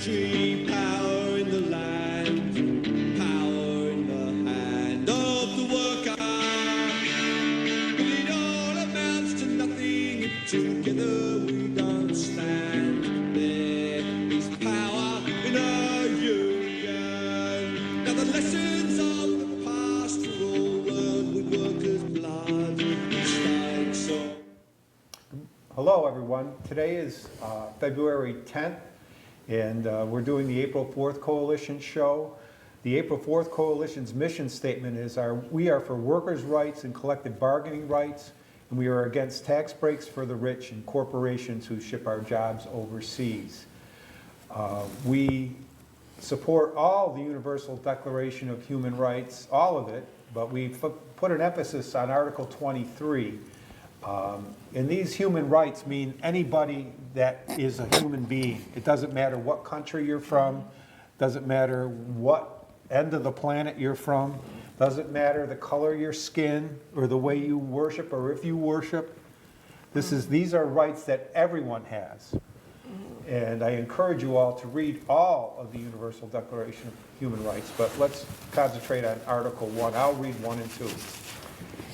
country, power in the land, power in the hand of the worker. But it all amounts to nothing if together we don't stand. There is power in our union. Now the lessons of the past were all learned with workers' blood and strike song. Hello, everyone. Today is February 10th, and we're doing the April 4th Coalition show. The April 4th Coalition's mission statement is we are for workers' rights and collective bargaining rights, and we are against tax breaks for the rich and corporations who ship our jobs overseas. We support all the Universal Declaration of Human Rights, all of it, but we put an emphasis on Article 23. And these human rights mean anybody that is a human being. It doesn't matter what country you're from, doesn't matter what end of the planet you're from, doesn't matter the color of your skin or the way you worship or if you worship. These are rights that everyone has. And I encourage you all to read all of the Universal Declaration of Human Rights, but let's concentrate on Article 1. I'll read 1 and 2.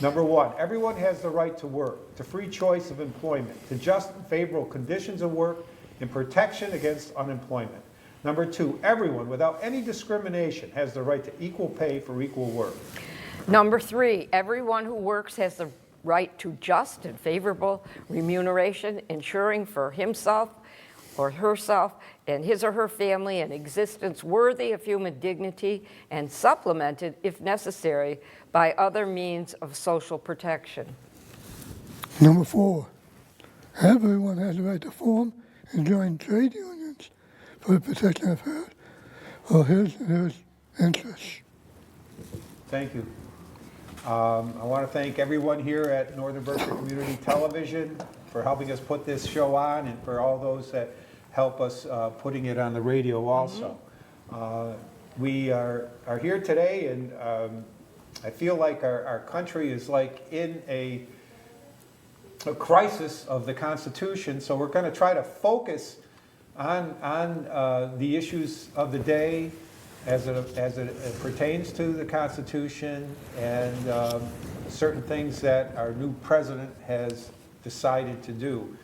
Number 1, everyone has the right to work, to free choice of employment, to just and favorable conditions of work, and protection against unemployment. Number 2, everyone, without any discrimination, has the right to equal pay for equal work. Number 3, everyone who works has the right to just and favorable remuneration, ensuring for himself or herself and his or her family an existence worthy of human dignity and supplemented, if necessary, by other means of social protection. Number 4, everyone has the right to form and join trade unions for the protection of her or his interests. Thank you. I want to thank everyone here at Northern Berkshire Community Television for helping us put this show on, and for all those that help us putting it on the radio also. We are here today, and I feel like our country is like in a crisis of the Constitution, so we're going to try to focus on the issues of the day as it pertains to the Constitution and certain things that our new president has decided to do.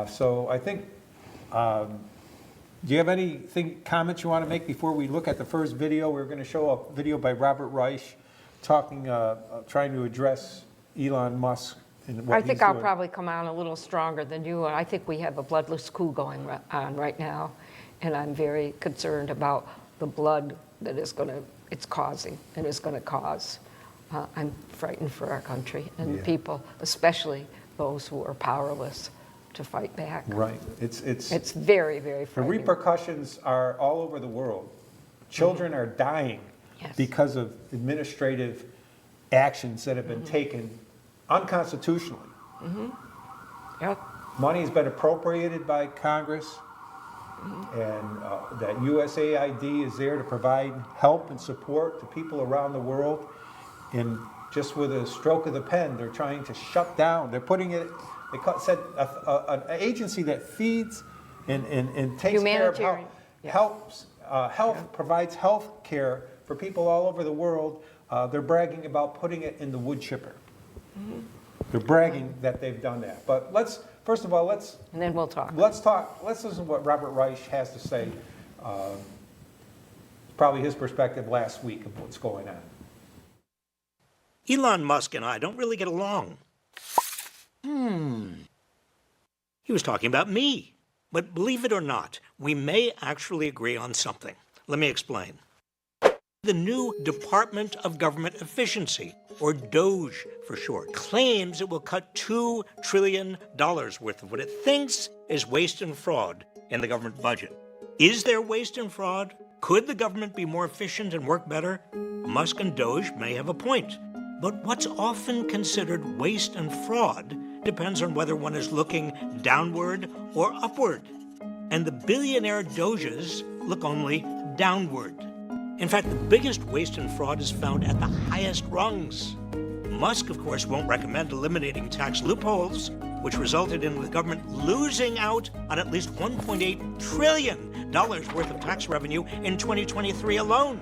So I think, do you have any comments you want to make before we look at the first video? We're going to show a video by Robert Reich talking, trying to address Elon Musk and what he's doing. I think I'll probably come out a little stronger than you. I think we have a bloodless coup going on right now, and I'm very concerned about the blood that it's causing and is going to cause. I'm frightened for our country and the people, especially those who are powerless to fight back. Right. It's very, very frightening. The repercussions are all over the world. Children are dying because of administrative actions that have been taken unconstitutionally. Yep. Money has been appropriated by Congress, and that USAID is there to provide help and support to people around the world. And just with a stroke of the pen, they're trying to shut down. They're putting it, said an agency that feeds and takes care of health, provides health care for people all over the world. They're bragging about putting it in the wood chipper. They're bragging that they've done that. But first of all, and then we'll talk. Let's listen to what Robert Reich has to say. Probably his perspective last week of what's going on. Elon Musk and I don't really get along. He was talking about me. But believe it or not, we may actually agree on something. Let me explain. The new Department of Government Efficiency, or DOGE for short, claims it will cut $2 trillion worth of what it thinks is waste and fraud in the government budget. Is there waste and fraud? Could the government be more efficient and work better? Musk and DOGE may have a point. But what's often considered waste and fraud depends on whether one is looking downward or upward. And the billionaire Doges look only downward. In fact, the biggest waste and fraud is found at the highest rungs. Musk, of course, won't recommend eliminating tax loopholes, which resulted in the government losing out on at least $1.8 trillion worth of tax revenue in 2023 alone.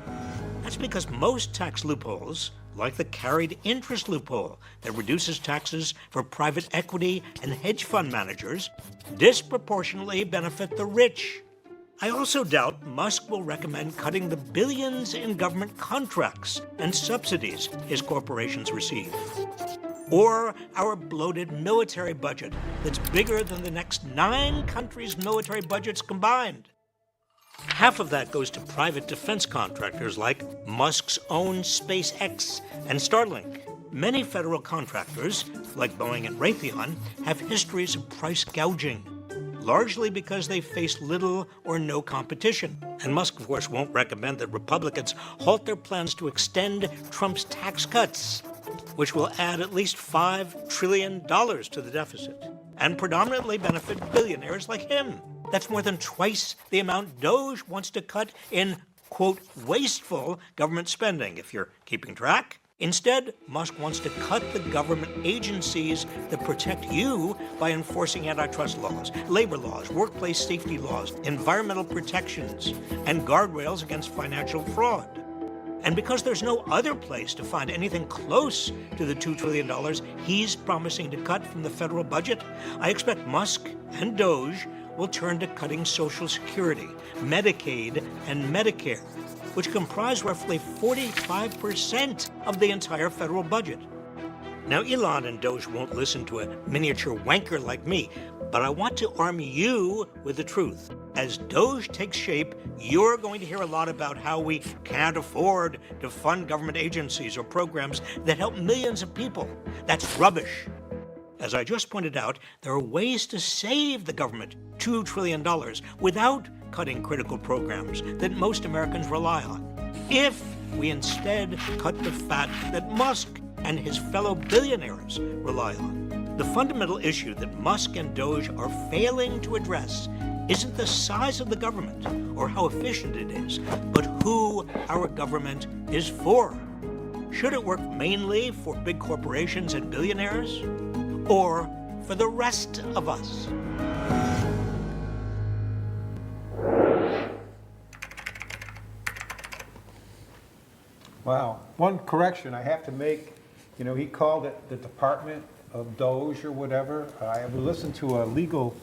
That's because most tax loopholes, like the carried interest loophole that reduces taxes for private equity and hedge fund managers, disproportionately benefit the rich. I also doubt Musk will recommend cutting the billions in government contracts and subsidies his corporations receive. Or our bloated military budget that's bigger than the next 9 countries' military budgets combined. Half of that goes to private defense contractors like Musk's own SpaceX and Starlink. Many federal contractors, like Boeing and Raytheon, have histories of price gouging, largely because they face little or no competition. And Musk, of course, won't recommend that Republicans halt their plans to extend Trump's tax cuts, which will add at least $5 trillion to the deficit and predominantly benefit billionaires like him. That's more than twice the amount DOGE wants to cut in, quote, wasteful government spending, if you're keeping track. Instead, Musk wants to cut the government agencies that protect you by enforcing antitrust laws, labor laws, workplace safety laws, environmental protections, and guardrails against financial fraud. And because there's no other place to find anything close to the $2 trillion he's promising to cut from the federal budget, I expect Musk and DOGE will turn to cutting Social Security, Medicaid, and Medicare, which comprise roughly 45% of the entire federal budget. Now, Elon and DOGE won't listen to a miniature wanker like me, but I want to arm you with the truth. As DOGE takes shape, you're going to hear a lot about how we can't afford to fund government agencies or programs that help millions of people. That's rubbish. As I just pointed out, there are ways to save the government $2 trillion without cutting critical programs that most Americans rely on. If we instead cut the fat that Musk and his fellow billionaires rely on. The fundamental issue that Musk and DOGE are failing to address isn't the size of the government or how efficient it is, but who our government is for. Should it work mainly for big corporations and billionaires, or for the rest of us? Wow. One correction I have to make, he called it the Department of Doge or whatever. I listened to a legal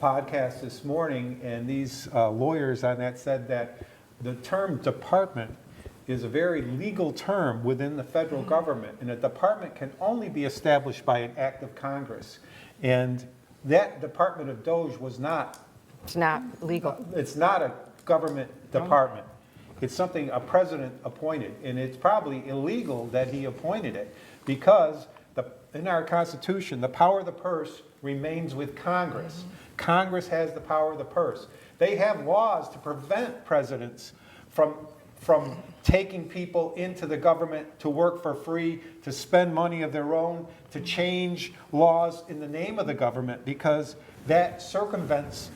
podcast this morning, and these lawyers on that said that the term department is a very legal term within the federal government, and a department can only be established by an act of Congress. And that Department of Doge was not. It's not legal. It's not a government department. It's something a president appointed, and it's probably illegal that he appointed it because in our Constitution, the power of the purse remains with Congress. Mm-hmm. Congress has the power of the purse. They have laws to prevent presidents from taking people into the government to work for free, to spend money of their own, to change laws in the name of the government, because that circumvents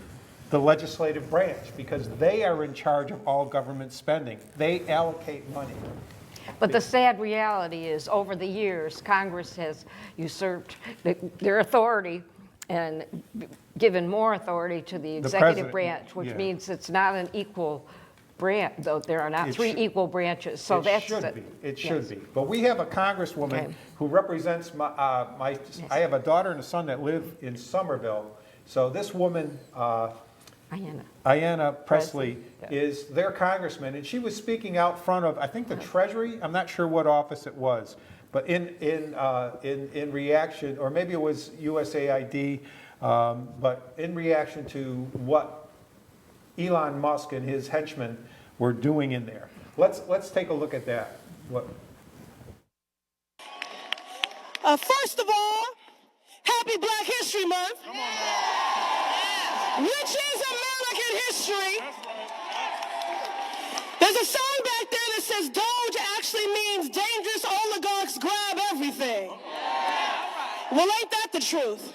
the legislative branch, because they are in charge of all government spending. They allocate money. But the sad reality is, over the years, Congress has usurped their authority and given more authority to the executive branch, which means it's not an equal branch, though there are not three equal branches. So it should be. It should be. But we have a congresswoman who represents I have a daughter and a son that live in Somerville. So this woman, Ayanna Pressley, is their congressman, and she was speaking out front of, I think, the Treasury. I'm not sure what office it was, but in reaction, or maybe it was USAID, but in reaction to what Elon Musk and his henchmen were doing in there. Let's take a look at that. First of all, happy Black History Month, which is American history. There's a sign back there that says Doge actually means dangerous oligarchs grab everything. Well, ain't that the truth?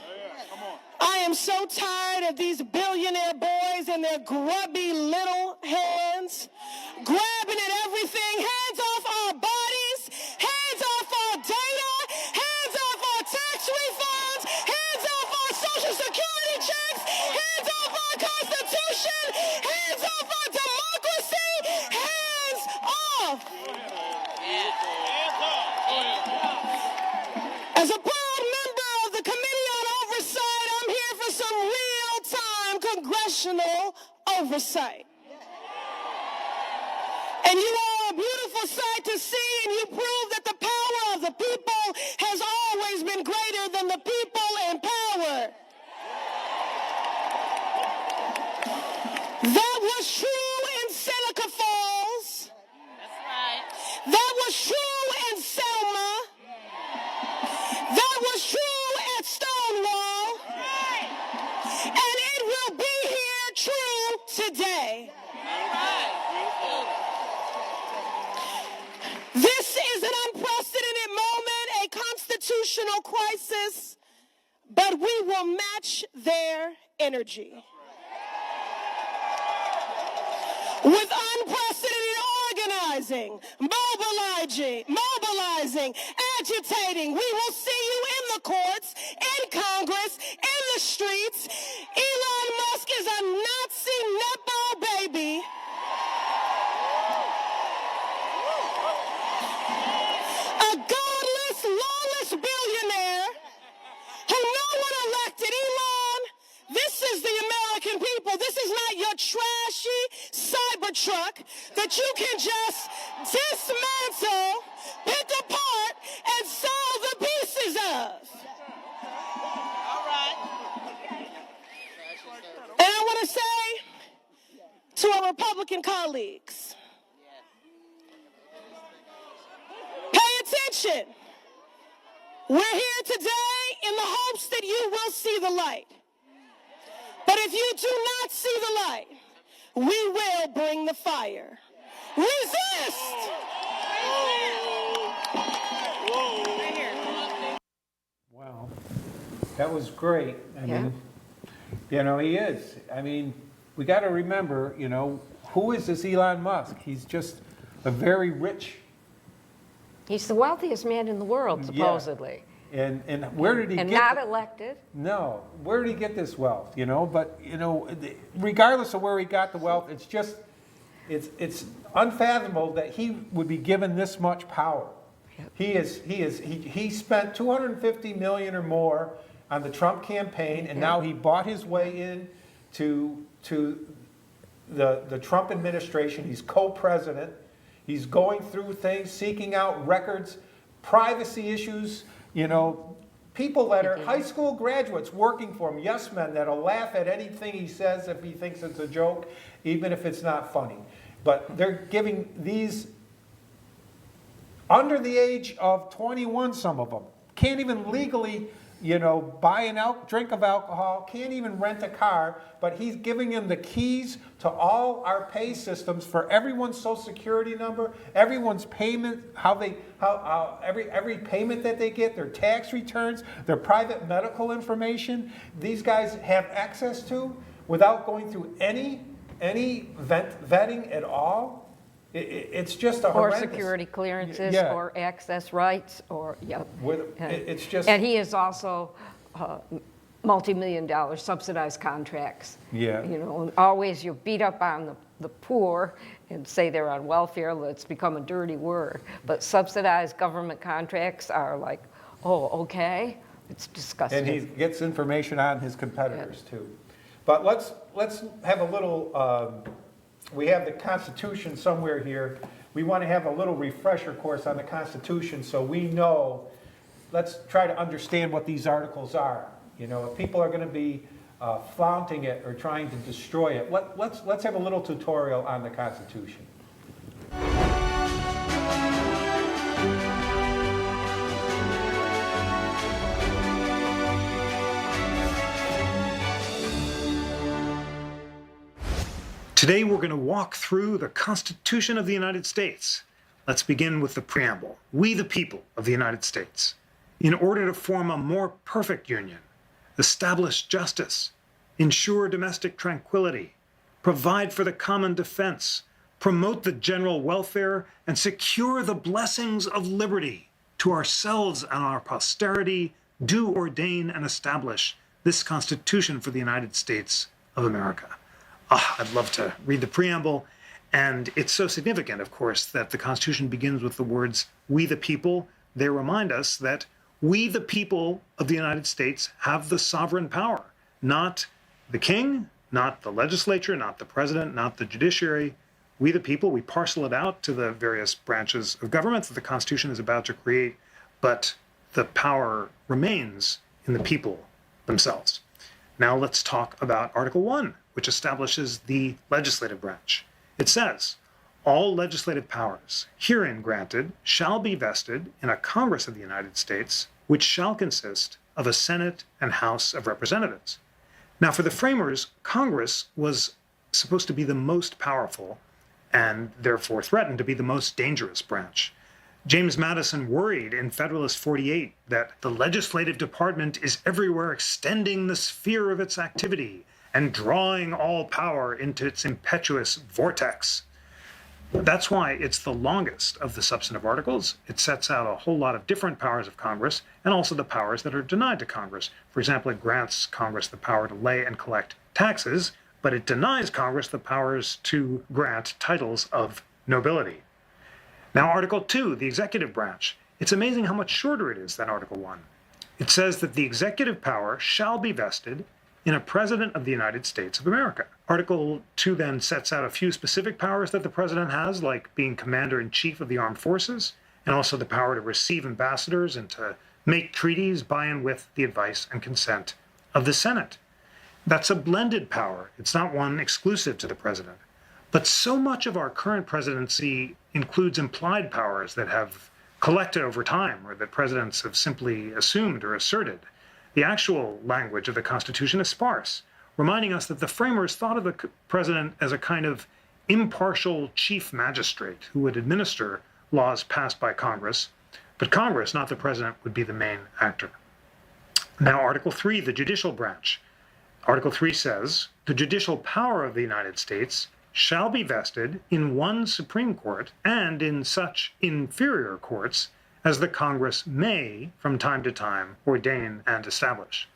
I am so tired of these billionaire boys and their grubby little hands grabbing at everything. Hands off our bodies, hands off our data, hands off our tax refunds, hands off our As a proud member of the Committee on Oversight, I'm here for some real-time congressional oversight. And you are a beautiful sight to see, and you prove that the power of the people has always been greater than the people in power. That was true in Seneca Falls. That's right. That was true in Selma. That was true at Stonewall. And it will be here true today. This is an unprecedented moment, a constitutional crisis, but we will match their energy. With unprecedented organizing, mobilizing, agitating, we will see you in the courts, in Congress, in the streets. Elon Musk is a Nazi Nepo baby. A godless, lawless billionaire who no one elected. Elon, this is the American people. This is not your trashy Cybertruck that you can just dismantle, pick apart, and sell the pieces of. All right. And I want to say to our Republican colleagues, pay attention. We're here today in the hopes that you will see the light. But if you do not see the light, we will bring the fire. Resist! Wow, that was great. I Yeah. mean, you know, he is. I mean, we got to remember, you know, who is this Elon Musk? He's just a very rich. He's the wealthiest man in the world, Yeah. supposedly. And where did he And get not the- elected. No, where did he get this wealth, you know? But, you know, regardless of where he got the wealth, it's just, it's unfathomable that he would be given this much power. He spent $250 million or more on the Trump campaign, and now he bought his way in to the Trump administration. He's co-president. He's going through things, seeking out records, privacy issues, you know, people that are high school graduates working for him, yes men that'll laugh at anything he says if he thinks it's a joke, even if it's not funny. But they're giving these under the age of 21, some of them, can't even legally, you know, buy a drink of alcohol, can't even rent a car, but he's giving them the keys to all our pay systems for everyone's social security number, everyone's payment, every payment that they get, their tax returns, their private medical information. These guys have access to without going through any vetting at all. It's just a Or horrendous. security clearances, Yeah. or access rights, or, yeah. It's just. And he is also multi-million-dollar subsidized contracts. Yeah. You know, and always you beat up on the poor and say they're on welfare. It's become a dirty word. But subsidized government contracts are like, oh, okay. It's disgusting. And he gets information on his competitors too. But let's have a little. We have the Constitution somewhere here. We want to have a little refresher course on the Constitution so we know. Let's try to understand what these articles are. You know, if people are going to be flaunting it or trying to destroy it, let's have a little tutorial on the Constitution. Today we're going to walk through the Constitution of the United States. Let's begin with the preamble. We the people of the United States, in order to form a more perfect union, establish justice, ensure domestic tranquility, provide for the common defense, promote the general welfare, and secure the blessings of liberty to ourselves and our posterity, do ordain and establish this Constitution for the United States of America. I'd love to read the preamble, and it's so significant, of course, that the Constitution begins with the words, we the people. They remind us that We, the people of the United States, have the sovereign power, not the king, not the legislature, not the president, not the judiciary. We, the people, we parcel it out to the various branches of government that the Constitution is about to create, but the power remains in the people themselves. Now let's talk about Article 1, which establishes the legislative branch. It says, all legislative powers herein granted shall be vested in a Congress of the United States, which shall consist of a Senate and House of Representatives. Now, for the framers, Congress was supposed to be the most powerful and therefore threatened to be the most dangerous branch. James Madison worried in Federalist 48 that the legislative department is everywhere extending the sphere of its activity and drawing all power into its impetuous vortex. That's why it's the longest of the substantive articles. It sets out a whole lot of different powers of Congress and also the powers that are denied to Congress. For example, it grants Congress the power to lay and collect taxes, but it denies Congress the powers to grant titles of nobility. Now, Article 2, the executive branch. It's amazing how much shorter it is than Article 1. It says that the executive power shall be vested in a President of the United States of America. Article 2 then sets out a few specific powers that the President has, like being Commander-in-Chief of the Armed Forces, and also the power to receive ambassadors and to make treaties by and with the advice and consent of the Senate. That's a blended power. It's not one exclusive to the President. But so much of our current presidency includes implied powers that have collected over time, or that presidents have simply assumed or asserted. The actual language of the Constitution is sparse, reminding us that the framers thought of the president as a kind of impartial chief magistrate who would administer laws passed by Congress, but Congress, not the president, would be the main actor. Now, Article 3, the judicial branch. Article 3 says, the judicial power of the United States shall be vested in one Supreme Court and in such inferior courts as the Congress may, from time to time, ordain and establish.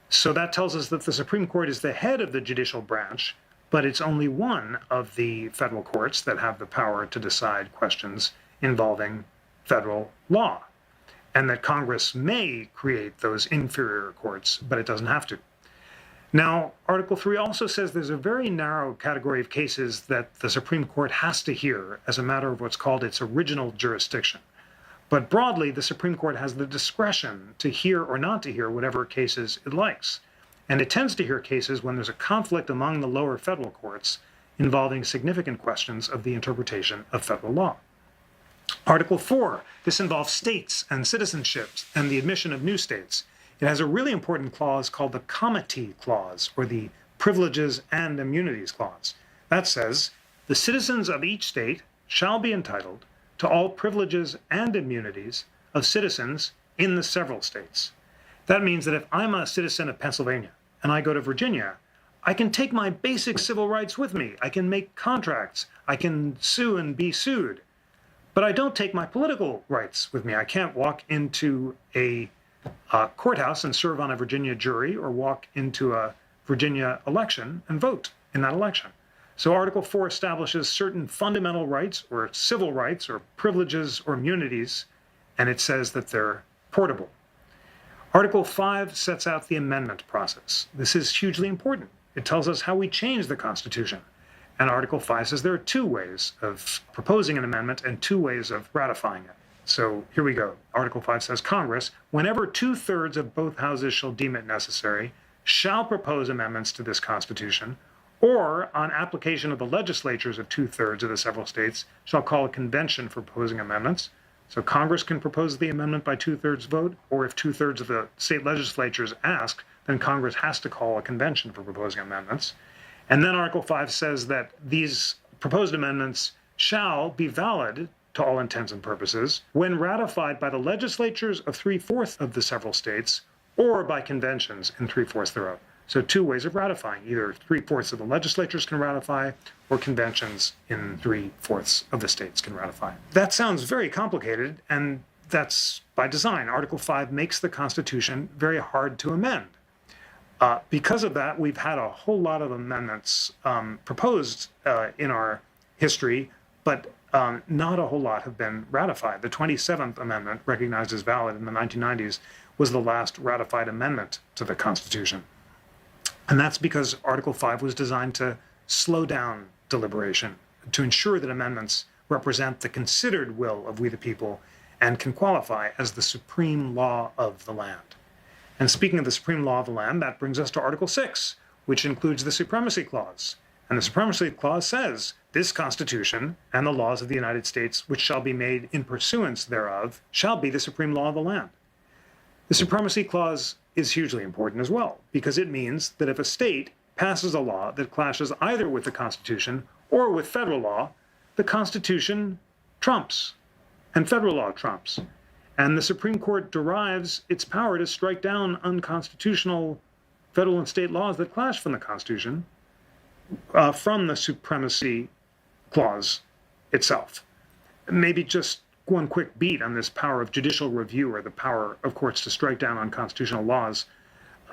So that tells us that the Supreme Court is the head of the judicial branch, but it's only one of the federal courts that have the power to decide questions involving federal law, and that Congress may create those inferior courts, but it doesn't have to. Now, Article 3 also says there's a very narrow category of cases that the Supreme Court has to hear as a matter of what's called its original jurisdiction. But broadly, the Supreme Court has the discretion to hear or not to hear whatever cases it likes. And it tends to hear cases when there's a conflict among the lower federal courts involving significant questions of the interpretation of federal law. Article 4, this involves states and citizenships and the admission of new states. It has a really important clause called the Comity Clause, or the Privileges and Immunities Clause. That says, the citizens of each state shall be entitled to all privileges and immunities of citizens in the several states. That means that if I'm a citizen of Pennsylvania and I go to Virginia, I can take my basic civil rights with me. I can make contracts. I can sue and be sued. But I don't take my political rights with me. I can't walk into a courthouse and serve on a Virginia jury, or walk into a Virginia election and vote in that election. So Article 4 establishes certain fundamental rights, or civil rights, or privileges, or immunities, and it says that they're portable. Article 5 sets out the amendment process. This is hugely important. It tells us how we change the Constitution. And Article 5 says there are two ways of proposing an amendment and two ways of ratifying it. So here we go. Article 5 says, Congress, whenever 2/3 of both houses shall deem it necessary, shall propose amendments to this Constitution, or on application of the legislatures of 2/3 of the several states, shall call a convention for proposing amendments. So Congress can propose the amendment by 2/3 vote, or if 2/3 of the state legislatures ask, then Congress has to call a convention for proposing amendments. And then Article 5 says that these proposed amendments shall be valid to all intents and purposes when ratified by the legislatures of 3/4 of the several states, or by conventions in 3/4 thereof. So two ways of ratifying. Either 3/4 of the legislatures can ratify, or conventions in 3/4 of the states can ratify. That sounds very complicated, and that's by design. Article 5 makes the Constitution very hard to amend. Because of that, we've had a whole lot of amendments proposed in our history, but not a whole lot have been ratified. The 27th Amendment, recognized as valid in the 1990s, was the last ratified amendment to the Constitution. And that's because Article 5 was designed to slow down deliberation, to ensure that amendments represent the considered will of we the people and can qualify as the supreme law of the land. And speaking of the supreme law of the land, that brings us to Article 6, which includes the Supremacy Clause. And the Supremacy Clause says, this Constitution and the laws of the United States, which shall be made in pursuance thereof, shall be the supreme law of the land. The Supremacy Clause is hugely important as well, because it means that if a state passes a law that clashes either with the Constitution or with federal law, the Constitution trumps, and federal law trumps. And the Supreme Court derives its power to strike down unconstitutional federal and state laws that clash from the Constitution from the Supremacy Clause itself. Maybe just one quick beat on this power of judicial review, or the power of courts to strike down unconstitutional laws.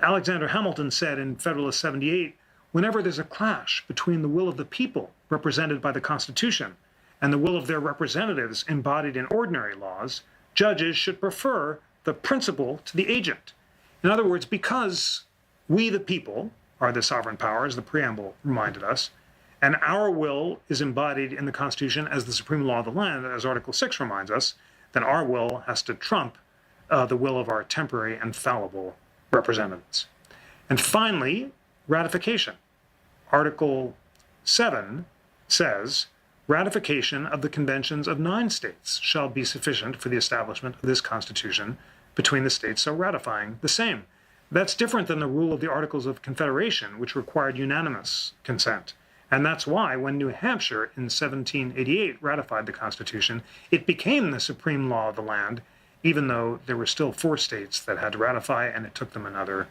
Alexander Hamilton said in Federalist 78, whenever there's a clash between the will of the people represented by the Constitution and the will of their representatives embodied in ordinary laws, judges should prefer the principal to the agent. In other words, because we the people are the sovereign power, as the preamble reminded us, and our will is embodied in the Constitution as the supreme law of the land, as Article 6 reminds us, then our will has to trump the will of our temporary and fallible representatives. And finally, ratification. Article 7 says, ratification of the conventions of 9 states shall be sufficient for the establishment of this Constitution between the states so ratifying the same. That's different than the rule of the Articles of Confederation, which required unanimous consent. And that's why when New Hampshire in 1788 ratified the Constitution, it became the supreme law of the land, even though there were still 4 states that had to ratify, and it took them another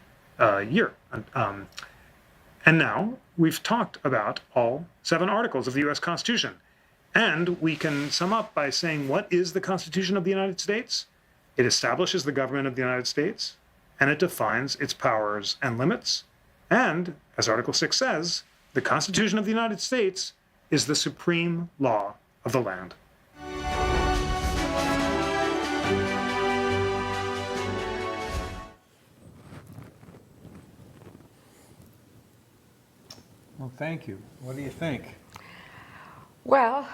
year. And now we've talked about all 7 articles of the U.S. Constitution. And we can sum up by saying, what is the Constitution of the United States? It establishes the government of the United States, and it defines its powers and limits. And, as Article 6 says, the Constitution of the United States is the supreme law of the land. Well, thank you. What do you think? Well,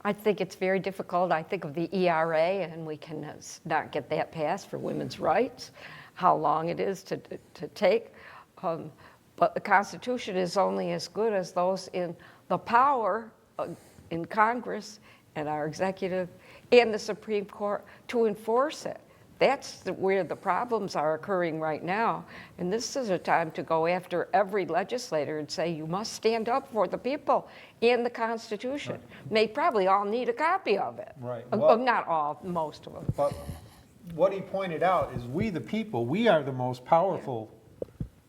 I think it's very difficult. I think of the ERA, and we can not get that passed for women's rights, how long it is to take. But the Constitution is only as good as those in the power in Congress and our executive and the Supreme Court to enforce it. That's where the problems are occurring right now. And this is a time to go after every legislator and say, you must stand up for the people and the Constitution. Right. They probably all need a copy of it. Right. Well, not all, most of them. But what he pointed out is we the people, we are the most powerful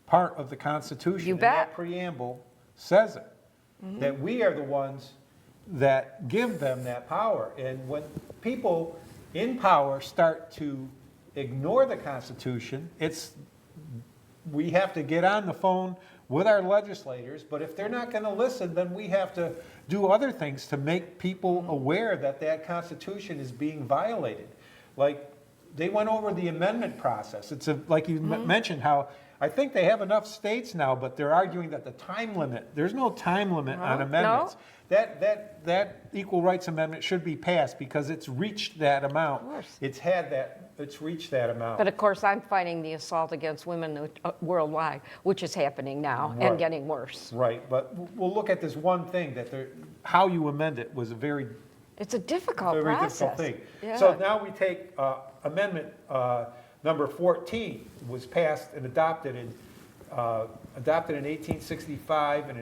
part of the Constitution. You and bet. That preamble says it, that we are the ones that give them that power. And when people in power start to ignore the Constitution, we have to get on the phone with our legislators, but if they're not going to listen, then we have to do other things to make people aware that that Constitution is being violated. Like, they went over the amendment process. It's like you mentioned, how I think they have enough states now, but they're arguing that the time limit, there's no time limit on amendments. No. That Equal Rights Amendment should be passed because it's reached that amount. Of course. It's reached that amount. But of course, I'm fighting the assault against women worldwide, which is happening now and getting worse. Right, but we'll look at this one thing, that how you amend it was a very It's a difficult very process. difficult thing. Yeah. So now we take amendment number 14, was passed and adopted in 1865 and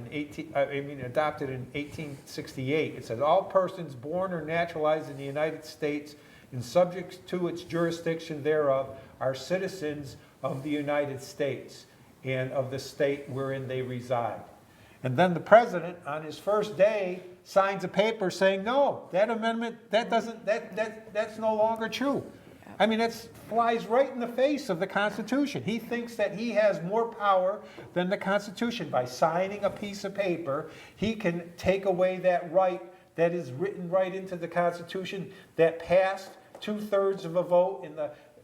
adopted in 1868. It says all persons born or naturalized in the United States and subject to its jurisdiction thereof are citizens of the United States and of the state wherein they reside. And then the president, on his first day, signs a paper saying, no, that amendment, that's no longer true. I mean, that flies right in the face of the Constitution. He thinks that he has more power than the Constitution. By signing a piece of paper, he can take away that right that is written right into the Constitution that passed 2/3 of a vote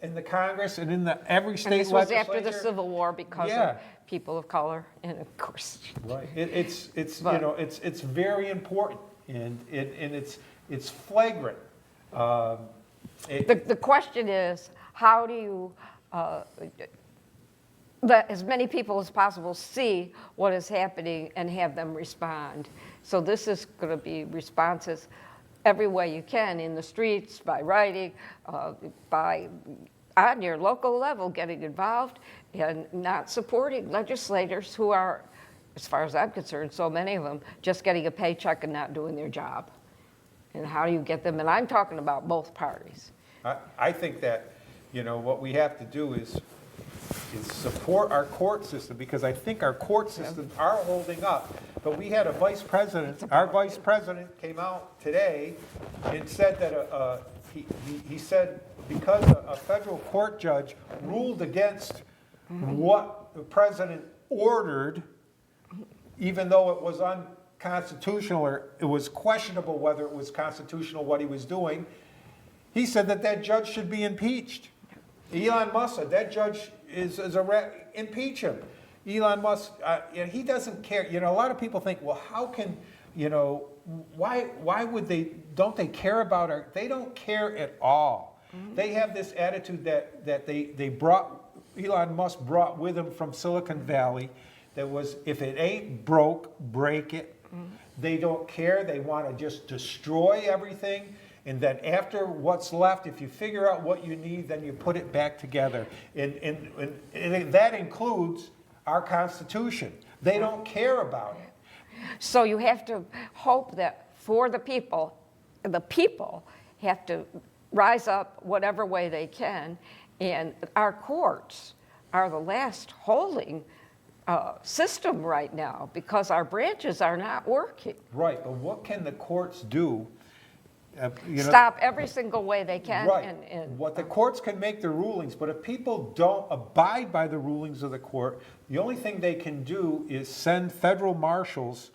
in the Congress and in every And state this was legislature. after the Civil War because Yeah. of people of color, and of course. Right. It's But- you know, it's very important, and it's flagrant. The question is, how do you let as many people as possible see what is happening and have them respond? So this is going to be responses every way you can, in the streets, by writing, by on your local level, getting involved, and not supporting legislators who are, as far as I'm concerned, so many of them, just getting a paycheck and not doing their job. And how do you get them? And I'm talking about both parties. I think that, you know, what we have to do is support our court system, because I think our court systems are holding up. But we had a vice president, our vice president came out today and said that, he said because a federal court judge ruled against what the president ordered, even though it was unconstitutional, or it was questionable whether it was constitutional what he was doing, he said that judge should be impeached. Elon Musk said that judge is impeach him. Elon Musk, he doesn't care. You know, a lot of people think, well, how can, you know, why would don't they care about they don't care at all. Mm-hmm. They have this attitude that they brought, Elon Musk brought with him from Silicon Valley, that was, if it ain't broke, break it. Mm-hmm. They don't care. They want to just destroy everything. And then after what's left, if you figure out what you need, then you put it back together. And that includes our Constitution. They don't care about it. So you have to hope that for the people have to rise up whatever way they can. And our courts are the last holding system right now, because our branches are not working. Right, but what can the courts do? Stop every single way they can. Right. And what the courts can make the rulings, but if people don't abide by the rulings of the court, the only thing they can do is send federal marshals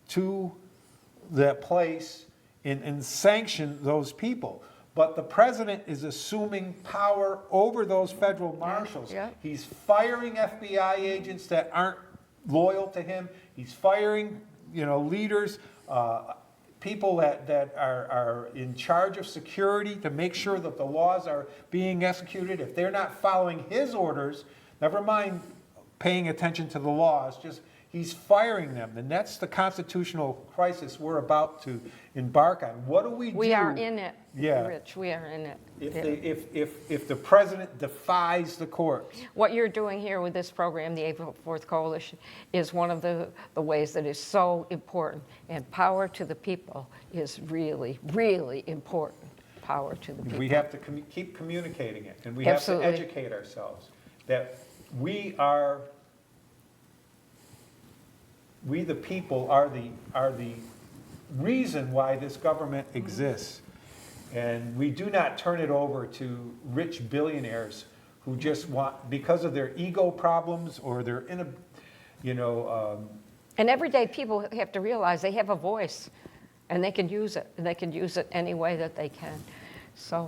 to that place and sanction those people. But the president is assuming power over those federal marshals. Yeah. He's firing FBI agents that aren't loyal to him. He's firing, leaders, people that are in charge of security to make sure that the laws are being executed. If they're not following his orders, never mind paying attention to the laws, he's firing them. And that's the constitutional crisis we're about to embark on. What do we do? We are in it, Yeah. Rich, we are in it. If the president defies the courts. What you're doing here with this program, the April 4th Coalition, is one of the ways that is so important. And power to the people is really, really important. Power to the people. We have to keep communicating it, and we Absolutely. have to educate ourselves that we the people are the reason why this government exists. And we do not turn it over to rich billionaires who just want, because of their ego problems or their And everyday people have to realize they have a voice, and they can use it, and they can use it any way that they can. So